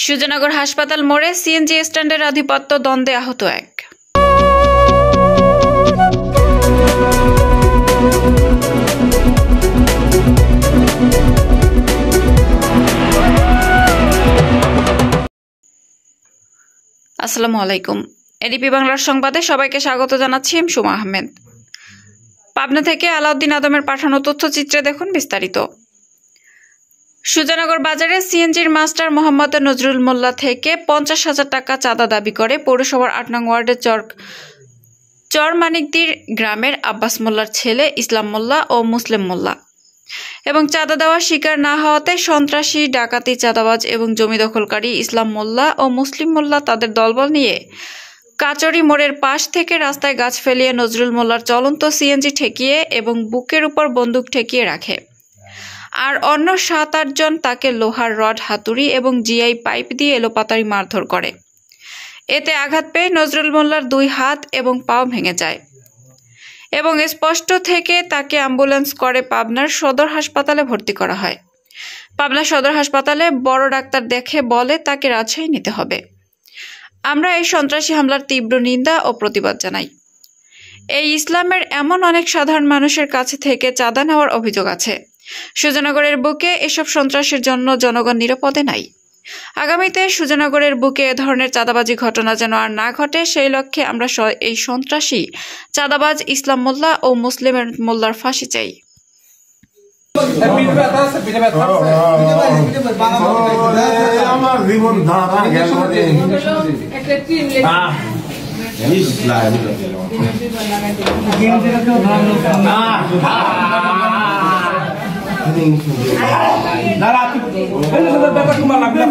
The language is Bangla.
সুজানগর হাসপাতাল মোড়ে সিএনজি স্ট্যান্ডের আধিপত্য দ্বন্দ্বে আহত এক। আসসালামু আলাইকুম। এডিপি বাংলার সংবাদে সবাইকে স্বাগত জানাচ্ছি। আমি সুমা আহমেদ। পাবনা থেকে আলাউদ্দিন আদমের পাঠানো তথ্যচিত্রে দেখুন বিস্তারিত। সুজানগর বাজারে সিএনজির মাস্টার মোহাম্মদ নজরুল মোল্লা থেকে 50,000 টাকা চাঁদা দাবি করে পৌরসভার 8 নং ওয়ার্ডের চরমানিকদির গ্রামের আব্বাস মোল্লার ছেলে ইসলাম মোল্লা ও মুসলিম মোল্লা এবং চাঁদা দেওয়া স্বীকার না হওয়াতে সন্ত্রাসী, ডাকাতি, চাঁদাবাজ এবং জমি দখলকারী ইসলাম মোল্লা ও মুসলিম মোল্লা তাদের দলবল নিয়ে কাচরি মোড়ের পাশ থেকে রাস্তায় গাছ ফেলিয়ে নজরুল মোল্লার চলন্ত সিএনজি ঠেকিয়ে এবং বুকের উপর বন্দুক ঠেকিয়ে রাখে। আর অন্য 7-8 জন তাকে লোহার রড, হাতুড়ি এবং জিআই পাইপ দিয়ে এলোপাতাড়ি মারধর করে। এতে আঘাত পেয়ে নজরুল মোল্লার 2 হাত এবং পাও ভেঙে যায় এবং স্পষ্ট থেকে তাকে অ্যাম্বুলেন্স করে পাবনার সদর হাসপাতালে ভর্তি করা হয়। পাবনা সদর হাসপাতালে বড় ডাক্তার দেখে বলে তাকে রাজশাহী নিতে হবে। আমরা এই সন্ত্রাসী হামলার তীব্র নিন্দা ও প্রতিবাদ জানাই। এই ইসলামের এমন অনেক সাধারণ মানুষের কাছে থেকে চাঁদা নেওয়ার অভিযোগ আছে। সুজানগরের বুকে এসব সন্ত্রাসের জন্য জনগণ নিরাপদে নাই। আগামীতে সুজানগরের বুকে এ ধরনের চাঁদাবাজি ঘটনা যেন আর না ঘটে, সেই লক্ষ্যে আমরা এই সন্ত্রাসী, চাঁদাবাজ ইসলাম মোল্লা ও মুসলিম মোল্লার ফাঁসি চাই। ব্যাপার তোমার লাগবে